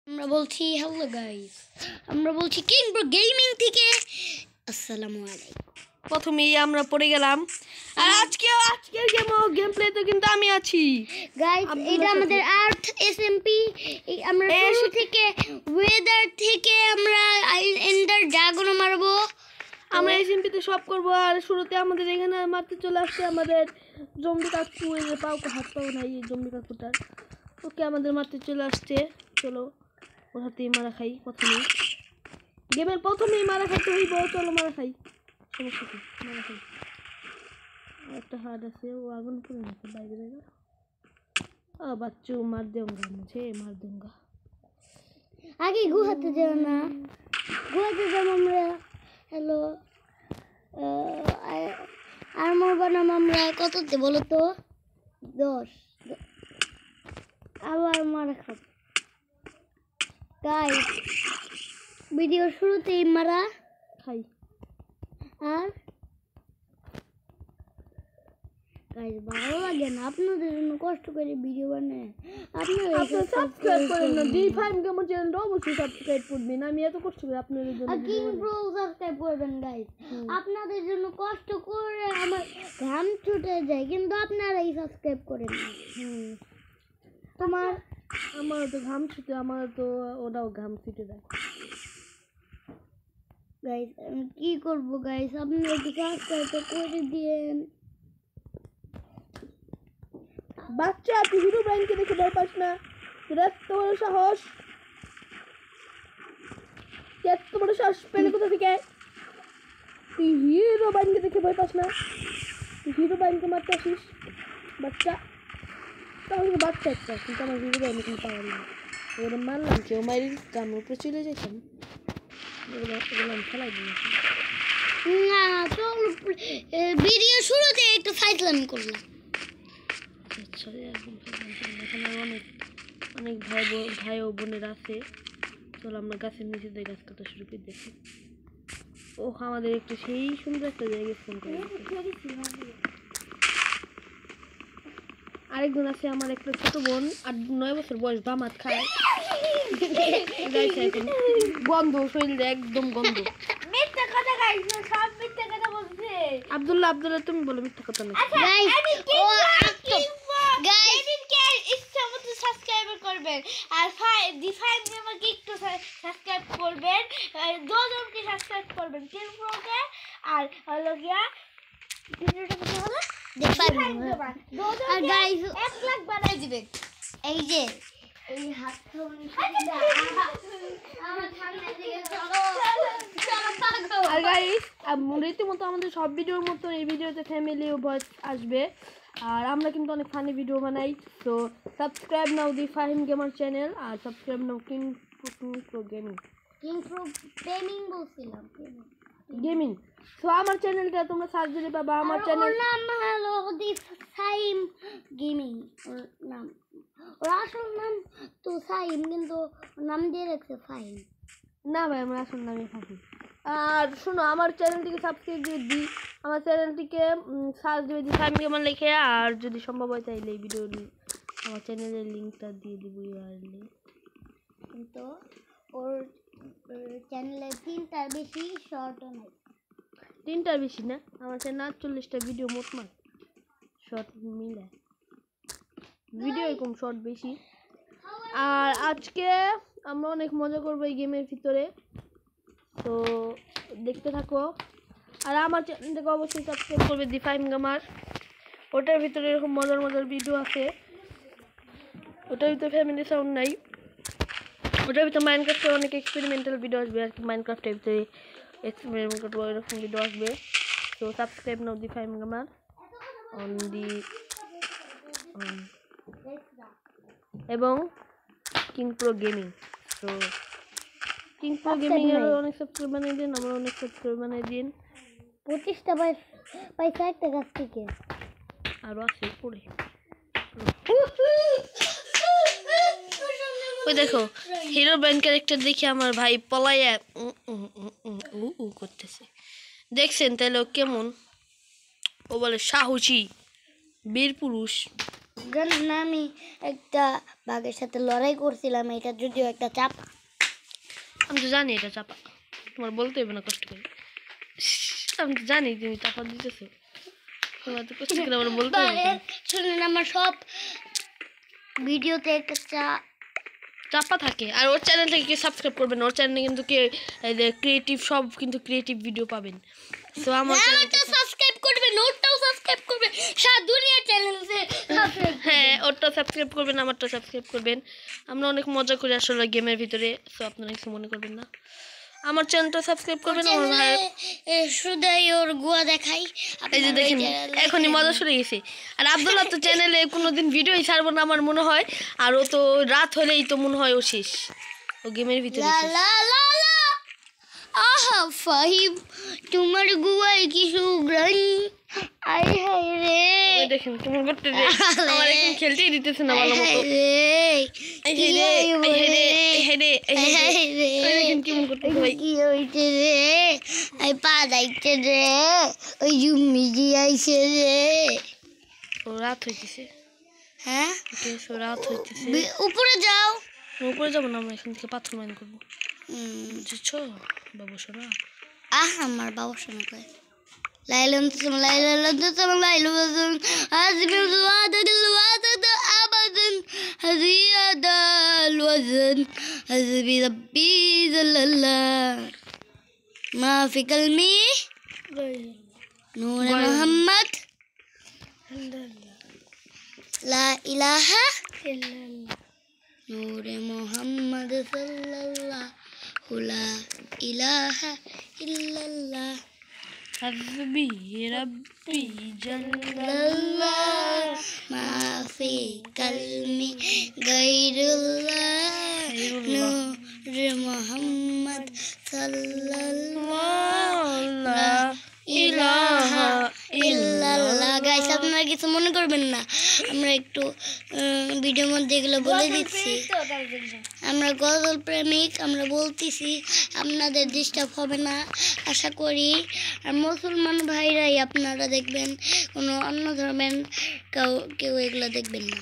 আমরা বলছি hello guys, আমরা বলছি কিংব্রো গেমিং থেকে আসসালামু আলাইকুম। প্রথমেই আমরা পড়ে গেলাম আর আজকে গেম প্লে তো কিন্তু আমি আছি গাইস। এটা আমাদের আর্থ এসএমপি। আমরা শুরু থেকে ওয়েদার থেকে আমরা এন্ডার ড্রাগন মারবো। আমরা এসএমপি তে সব করব। আর শুরুতে আমাদের এখানে মারতে চলে আসছে আমাদের জম্বি কাকু। এই যে পাও হাত পাও নাই এই জম্বি কাকুটার। ওকে আমাদের মারতে চলে আসছে। চলো ওর হাতেই মারা খাই। প্রথমেই গেমের প্রথমেই মারা খাইতে হইব। চলো মারা খাই, সমস্যা কি, মারা খাই। একটা হার্ড আছে, ও আগুন করে নাকি বাইরে বাইরে। বাচ্চু মার দেऊंगा, मुझे मार दूंगा। আগে গুহাতে যাও না, গুহাতে যাব আমরা। হ্যালো, আর্মার বানাম আমরা কততে বলো তো? 10। আবার মারা খাব গাইস। ভিডিও শুরুতেই মারা খাই। আর গাইস ভালো লাগে না আপনাদের জন্য কষ্ট করে ভিডিও বানাই। আপনারা সাবস্ক্রাইব করেন না, D5 গেমার চ্যানেলটা অবশ্যই সাবস্ক্রাইব করবেন। আমি এত কষ্ট করে আপনাদের জন্য কিংব্রো সাবস্ক্রাইব করবেন গাইস। আপনাদের জন্য কষ্ট করে আমার ঘাম ছুটে যায়, কিন্তু আপনারাই সাবস্ক্রাইব করেন না। আমার তো ঘাম ছুটে, আমার তো ওটাও ঘাম ছুটে যায় গাইস। আমি কি করব গাইস, আপনারা একটু সাবস্ক্রাইব করে দিয়েন। বাচ্চা তুই হিরো ব্রাইনকে দেখে ভয় পাস না? তোর এত বড় সাহস, এত বড় সাহস পেলে কোথা থেকে? তুই হিরো ব্রাইনকে দেখে ভয় পাস না? তুই হিরো ব্রাইনকে মারতে আসিস বাচ্চা? তাহলে বাচ্চা একটা, কিন্তু আমার হিরো ব্রাইন এখানে পাওয়া না। ওরা মারলাম কেউ মারি কাম উপরে চলে যেতাম। এগুলো আমি ফেলাই দিয়েছি না। চল ভিডিও শুরুতে একটু ফাইজলামি করলাম। আচ্ছা, এখানে অনেক ভাই ও বোনের আছে। চলো আমরা গাছের নিচে দিয়ে গাছ কাটা শুরু করে দেখি। ও আমাদের একটু সেই সুন্দর একটা জায়গায় ফোন করে। আরেকজন আছে আমার একটা ছোট বোন, 8-9 বছর বয়স, বামাত খায়। গন্ধ শরীর একদম গন্ধ। মিথ্যা কথা গাইস, সব মিথ্যা কথা বলছে। আব্দুল্লাহ তুমি বলো মিথ্যা কথা না। গাইস ও গাইস কে ইচ্ছা মতো সাবস্ক্রাইব করবেন। আর ডিফাইন আমাকে একটু সাবস্ক্রাইব করবেন, দুজনকে সাবস্ক্রাইব করবেন, কিংব্রোকে আর হলো গিয়া ভিডিওটা কত হলো ডিফাইন। আর গাইস 1 লাখ বানাই দিবেন। এই যে এই হাত আমার সামনে দিকে চলো চলো। আর গাইস রীতিমতো আমাদের সব ভিডিওর মতো এই ভিডিওতে ফ্যামিলি ও ভয়েস আসবে। আর আমরা কিন্তু অনেক ফানি ভিডিও বানাই। তো সাবস্ক্রাইব নাও দি ফাহিম গেমার চ্যানেল, আর সাবস্ক্রাইব নাও কিংব্রো গেমিং বলছিলাম গেমিং। তো আমার চ্যানেলটা তোমরা সার্চ দিলে পাবা। আমার চ্যানেল নাম হলো দি ফাহিম গেমিং। ওর নাম, ওর আসল নাম তো ফাহিম, কিন্তু নাম দিয়ে রাখছে ফাহিম। না ভাই, আমার আসল নামই ফাহিম। আর শোনো, আমার চ্যানেলটিকে সাবস্ক্রাইব দিয়ে দিই, আমার চ্যানেলটিকে সার্চ দিয়ে দিই ফাহিম গেমার লিখে। আর যদি সম্ভব হয় তাইলে এই ভিডিওর আমার চ্যানেলের লিঙ্কটা দিয়ে দিব ইয়ারলি। কিন্তু ওর চ্যানেলে 3টার বেশি শর্টও নাই। 3টার বেশি না, আমার চ্যানেল 48টা ভিডিও মোটমাট শর্ট মিলে ভিডিও এরকম শর্ট বেশি। আর আজকে আমরা অনেক মজা করবো এই গেমের ভিতরে, তো দেখতে থাকো। আর আমার চ্যানেলটাকে অবশ্যই সাবস্ক্রাইব করবে দি ফাহিম গেমার। ওটার ভিতরে এরকম মজার মজার ভিডিও আছে। ওটার ভিতরে ফ্যামিলি সাউন্ড নাই। ওটার ভিতরে মাইনক্রাফটের অনেক এক্সপেরিমেন্টাল ভিডিও আসবে আর কি। মাইনক্রাফটের ভিতরে এক্সপেরিমেন্ট করবো এরকম ভিডিও আসবে। তো subscribe now the Fahim gamer on the এবং কিংব্রো গেমিং। তো কিংব্রো গেমিং এর অনেক সাবস্ক্রাইব বানিয়ে দিন, আমরা অনেক সাবস্ক্রাইব বানিয়ে দিন। 25টা পয়সা একটা গাছ থেকে আরো আছে পড়ে। ওই দেখো হিরো ব্রাইন ক্যারেক্টার দেখে আমার ভাই পলাইয়া করতেছে, দেখছেন? তাহলে ও কেমন? ও বলে সাহসী বীর পুরুষ। জানেন না আমি একটা বাঘের সাথে লড়াই করছিলাম, এটা যদিও একটা চাপা। আমি তো জানি এটা চাপা, তোমার বলতে হবে না কষ্ট করে। আমি তো জানি তুমি চাপা দিতেছো, তোমার তো কষ্ট করে আমার বলতে হবে না। শুনুন, আমার সব ভিডিওতে একটা চাপা থাকে। আর ওর চ্যানেল থেকে সাবস্ক্রাইব করবেন, ওর চ্যানেলে কিন্তু ক্রিয়েটিভ সব কিন্তু ক্রিয়েটিভ ভিডিও পাবেন। সো আমারটা সাবস্ক্রাইব করবেন, ওরটাও সাবস্ক্রাইব করবেন, সারা দুনিয়ার চ্যানেলে হ্যাঁ, ওরটা সাবস্ক্রাইব করবেন, আমারটা সাবস্ক্রাইব করবেন। আমরা অনেক মজা করি আসলে গেমের ভিতরে, সো আপনারা কিছু মনে করবেন না। আমার চ্যানেলটা সাবস্ক্রাইব করবেন। আমার ভাই শুধুই ওর গুয়া দেখাই, এই যে দেখেন এখনই মজা শুরু গেছে। আর আব্দুল্লাহ তো চ্যানেলে কোনোদিন ভিডিওই ছাড়বো না আমার মনে হয়। আর ও তো রাত হলেই তো মনে হয় ও শেষ, ও গেমের ভিতরে শেষ। আহা ফাহিম, তোমার গুয়ায় কি সুগ্রাণ, আয় হায় রে। ওই দেখেন কেমন করতে যে আমার এখন খেলতেই দিতেছে না ভালো মতো। এই হে রে, এই হে রে, এই হে রে, এই হে রে। ওই দেখেন কেমন করতে ভাই। কি হইছে রে, আই পা দাইছে রে, ওই জুম্মি জি আইছে রে। ও রাত হইতেছে। হ্যাঁ, ওকে, সো রাত হইতেছে। উপরে যাও। উপরে যাবো না, আমরা এখান থেকে পাথর মাইন করবো, বুঝছো বাবু সোনা? আমার বাবা শোনা কয় লাইলাম তুম লাইলাম তুম লাইলাম হাসবি ওয়াদাদ ওয়াদাদ আবাদান হাদিয়াদাল ওয়াজান হাসবি রব্বি জাল্লাল্লাহ মা ফি কলমি নূর মুহাম্মদ লা ইলাহা ইল্লাল্লাহ নূর মুহাম্মদ সাল্লাল্লাহু লা ইলাহা ইল্লাল্লাহ হাসবি রব্বি জাল্লাল্লাহ মা ফি কলমি গায়রুল্লাহ নূর মুহাম্মদ সাল্লাল্লাহু লা ইলাহা ইল্লাল্লাহ। গাইস, আপনারা কিছু মনে করবেন না, আমরা একটু ভিডিওর মধ্যে এগুলো বলে দিচ্ছি। আমরা গজল প্রেমিক, আমরা বলতেছি, আপনাদের ডিস্টার্ব হবে না আশা করি। আর মুসলমান ভাইরাই আপনারা দেখবেন, কোনো অন্য ধর্মের কেউ এগুলো দেখবেন না,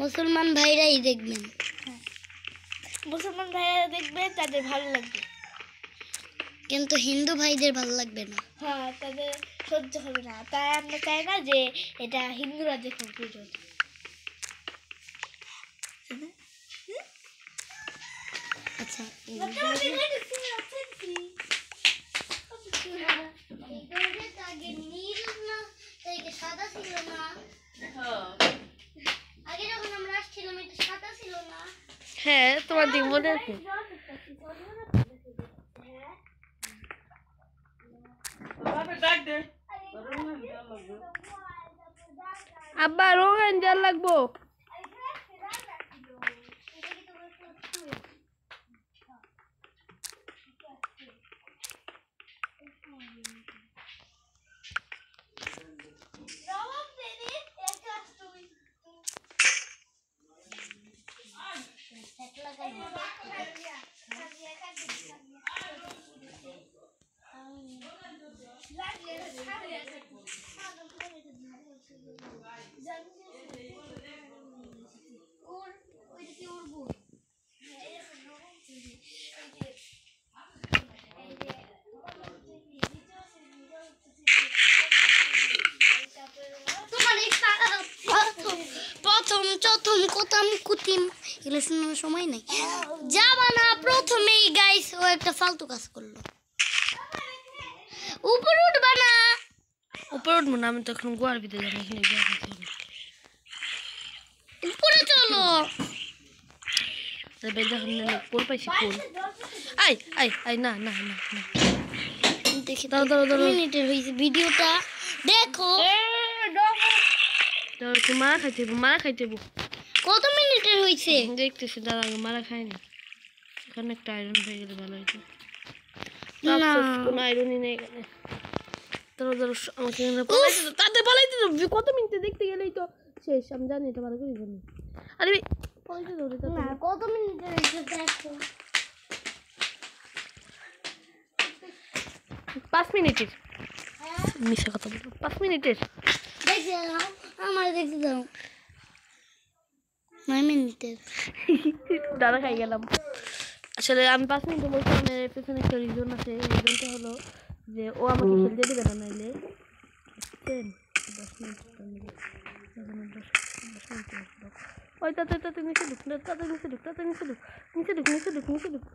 মুসলমান ভাইরাই দেখবেন। মুসলমান ভাইরা দেখবেন, তাদের ভালো লাগবে, কিন্তু হিন্দু ভাইদের ভালো লাগবে না। হ্যাঁ, তাদের সহ্য হবে না, তাই আমরা চাই না যে এটা হিন্দুরা দেখুক ভিডিও। আচ্ছা, সাদা ছিল না আগে, যখন আমরা আসছিলাম এটা সাদা ছিল না। হ্যাঁ, তোমার দিক মনে আছে। আব্বা রঙিন জাল লাগবো। এগুলো শোনার সময় নেই, যাবা না। প্রথমেই গাইস ও একটা ফালতু কাজ করলো, উপরে উঠবা না। উপরে উঠবো না, আমি তো এখন গোয়ার ভিতরে যাবো, এখানে উপরে চলো। দেখুন কোল পাইছি, কোল। আই আই আই, না না না না, দেখি দাও দাও দাও। মিনিটের হয়েছে ভিডিওটা, দেখো। মারা খাইতে হবো, মারা খাইতে হবো। কত মিনিটের হয়েছে দেখতেছি, দাদা মারা খায়নি। এখানে একটা আয়রন হয়ে গেলে ভালো হইতো, কোনো আয়রনই নেই এখানে। ধরো ধরো, আমাকে তাতে পালাইতে কত মিনিটে দেখতে গেলেই তো শেষ। আমি জানি, এটা ভালো করে জানি। আরে পয়সা ধরে কত মিনিটের হয়েছে দেখো। 5 মিনিটের, মিশা কথা বলবো, 5 মিনিটের। দেখি আমার দেখতে দাও 9 মিনিটের দাদা খাই গেলাম আসলে আমি 5 মিনিট বলছিলাম এর পেছনে একটা রিজন আছে রিজনটা হলো যে ও আমাকে খেলতে দিবে না নাইলে 10 মিনিট ওই তাতে নিচে ঢুক তাতে নিচে ঢুক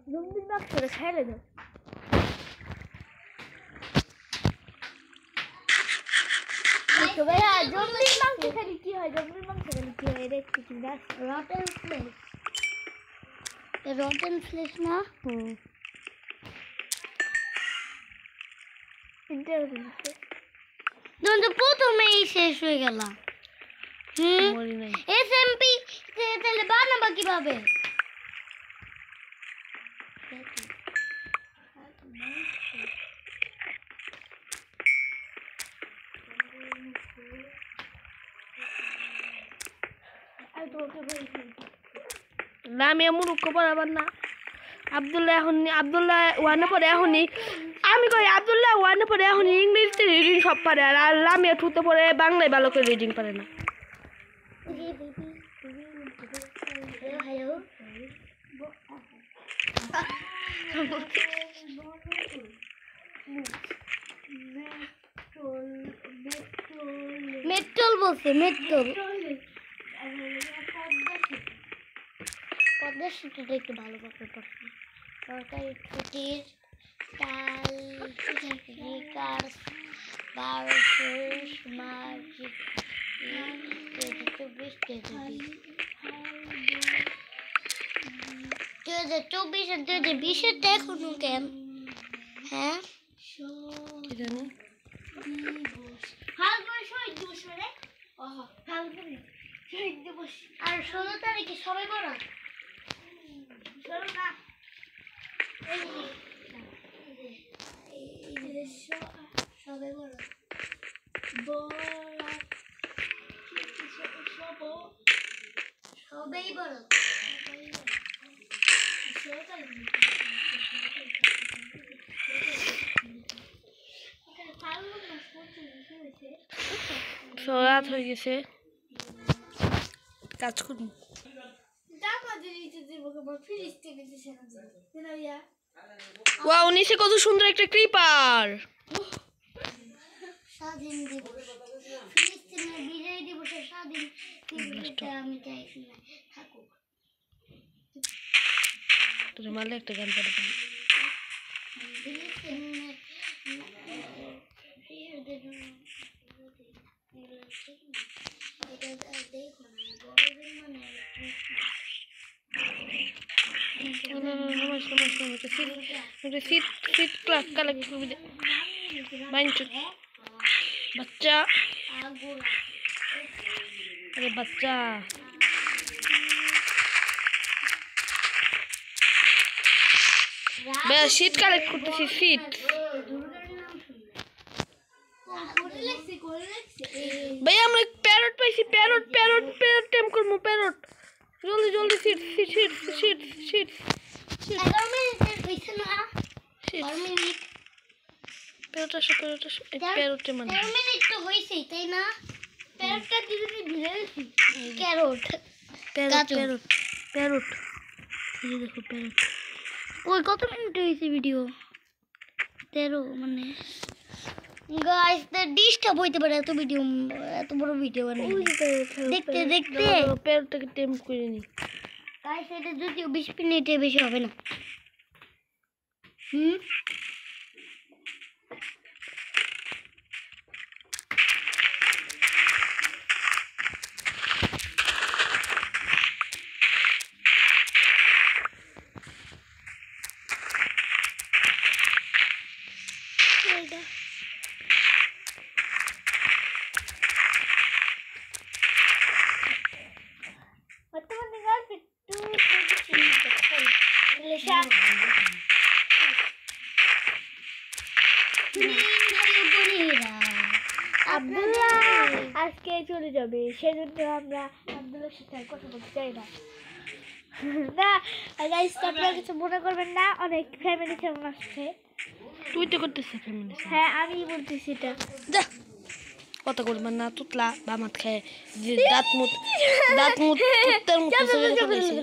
জলদি বাক্স করে খাইলে দাও জম্বির মাংস খালি কি হয় এটা একটু কি না রটেন ফ্লেশ না প্রথমেই শেষ হয়ে গেল এসএমপি তাহলে বানাবা কিভাবে না আমি মুরুক্ষ পড়াবার না আব্দুল্লাহ ওয়ানে পড়ে এখনই আমি কই আব্দুল্লাহ ওয়ানে পড়ে এখনই ইংরেজিতে রিডিং সব পারে আর লামিয়া টুতে পড়ে বাংলায় ভালো করে রিডিং পারে না মেট্রোল বলছে মেট্রোল পদ্মা সেতুটা একটু ভালো করে পড়ছি সরকারি ছুটির কাল কার 12 মার্চ 2024 আর 2020 এখনো কেন হ্যাঁ আর 16 তারিখে সবাই বড় সবাই বড় সবাই বড় রাত হয়ে গেছে কাজ করুন ওয়াও নিচে কত সুন্দর একটা ক্রিপার স্বাধীন দিবস ফিলিস্তিনের বিজয় দিবসে স্বাধীন দিবসে আমি চাইছি না থাকুক তোর মালে একটা গান পাঠাবো बच्चा अरे बच्चा শীত কালেক্ট করতেছি শীত ভাই আমরা প্যারট পাইছি প্যারট প্যারট প্যারট টেম করবো প্যারট জলদি জলদি শীত শীত শীত শীত প্যারট আসো প্যারট আসো প্যারটে মানে মিনিট তো হইছেই তাই না প্যারটটা দিদি ভিড়ে গেছি ক্যারট প্যারট প্যারট প্যারট এই দেখো প্যারট ওই কত মিনিট হয়েছে ভিডিও 13 মানে গাইস দ ডিস্টার্ব হইতে পারে এত ভিডিও এত বড় ভিডিও বানাই দেখতে দেখতে প্যারটটাকে টেম করে নি গাইস এটা যদিও 20 মিনিটের বেশি হবে না আব্দুল্লাহ আজকে চলে যাবে সেজন্য আমরা আব্দুল্লাহর সাথে কথা বলতে চাই না না গাইস আপনারা কিছু মনে করবেন না, অনেক ফ্যামিলি কেমন আসছে। তুই তো করতেছিস ফ্যামিলি। হ্যাঁ আমি বলতেছি এটা। যা কথা করবেন না, তুতলা বামাত খায় যে দাঁত মুত কুত্তার মতো চলে ফেলেছে।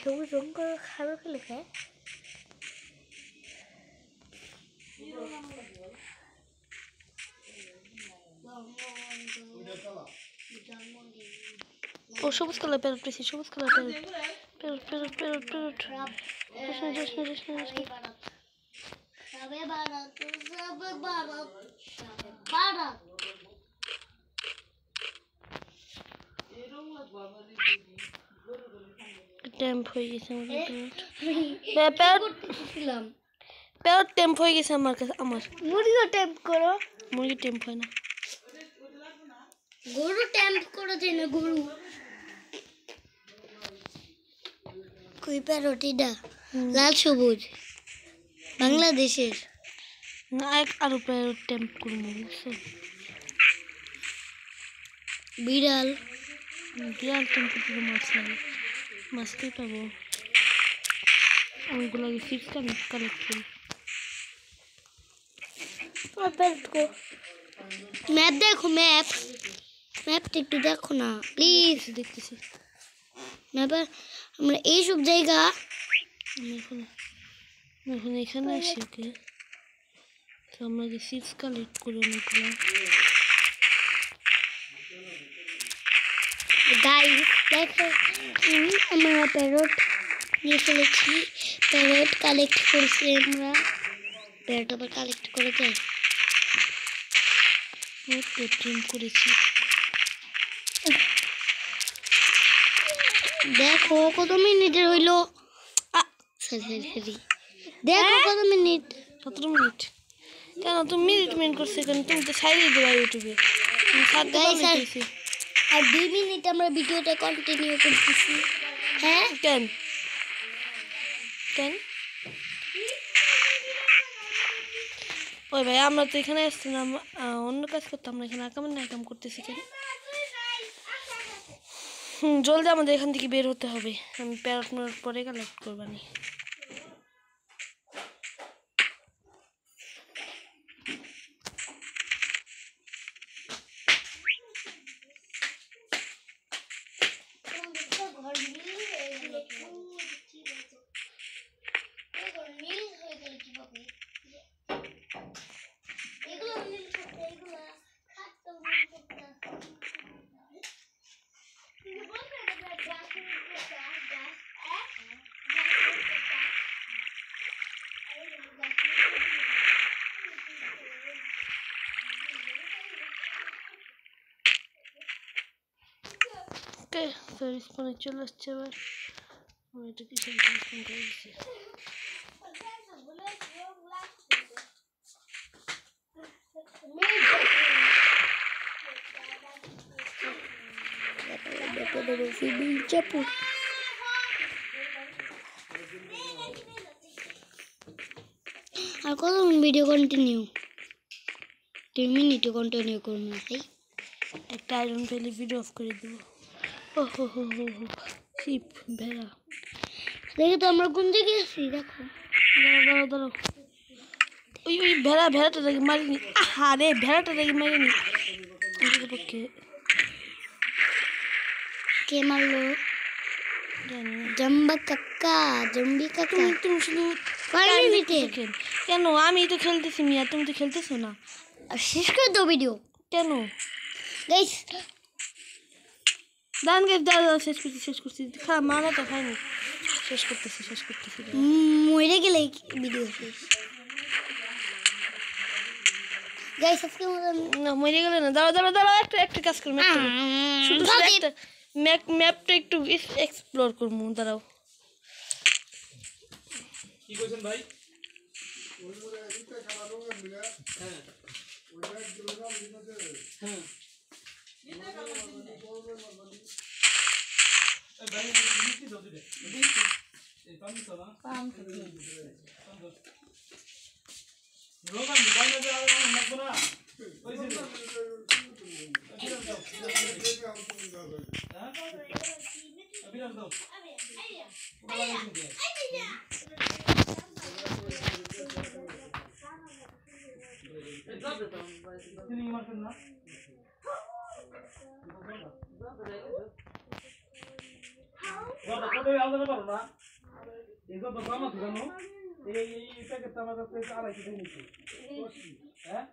সবুজ রঙ করে খাবার খেলে খায়। ও সবুজ কালার প্যারট পেয়েছি, সবুজ কালার প্যারট। টেম্প হয়ে গেছে প্যারট টেম্প হয়ে গেছে আমার কাছে। আমার মুরগিও টেম্প করো। মুরগি টেম্প হয় না, গরু টেম্প করে দেয় না গরু। কই প্যারোটিটা লাল সবুজ বাংলাদেশের না এক আরো প্যারট টেম্প করবো বুঝছো। বিড়াল বিড়াল টেম্প করতে মাছটাই পাবো। ওইগুলো চিপস কালেক্ট করি। ম্যাপ দেখো, ম্যাপটা একটু দেখো না প্লিজ। দেখতেছি ম্যাপে আমরা এইসব জায়গা আমি এখন এখানে আসি। ওকে তো আমরা যে চিপস কালেক্ট করি অনেকগুলো। গাইস দেখো আমরা প্যারট নিয়ে ফেলেছি। প্যারট কালেক্ট করছি আমরা। প্যারট আবার কালেক্ট করে যাই। ট্রিম করেছি। দেখো কত মিনিটের হইলো। সরি দেখো কত মিনিট। 17 মিনিট। কেন তুমি মিনিট করছে কেন? তুমি তো সাইডে দেবা ইউটিউবে। আর 2 মিনিট আমরা ভিডিওটা কন্টিনিউ করতেছি। হ্যাঁ কেন ওই ভাই আমরা তো এখানে আসছিলাম অন্য কাজ করতাম না, এখানে আকাম করতেছি কেন? জলদি আমাদের এখান থেকে বের হতে হবে। আমি প্যারট পরে কালেক্ট করবানি। ওকে তো রিসপন্সে চলে আসছে এবার। আমি এটা কিছু রিসপন্স করে দিচ্ছি। আর কত ভিডিও কন্টিনিউ? 2 মিনিট কন্টিনিউ করুন। একটা আয়রন পেলে ভিডিও অফ করে দেবো। ও হো শিপ ভেড়া। দেখো তো আমরা কোন জায়গায় আছি। দেখো দাঁড়াও ওই ভেড়াটাকে মারিনি। আরে ভেড়াটাকে মারিনি। কে মারলো? জম্বি কাকা। তুমি শুধু কেন? আমি তো খেলতেছি মিয়া, তুমি তো খেলতেছো না। আর শেষ করে দাও ভিডিও। কেন গাইস দাঁড়াও শেষ করছি খা মারা তো খাইনি। শেষ করতেছি মরে গেলে ভিডিও শেষ। গাইস আজকে না মরে গেলে না। দাঁড়াও একটা কাজ করবো। শুধু একটা ম্যাপটা একটু এক্সপ্লোর করবো। দাঁড়াও কি কইছেন ভাই? হ্যাঁ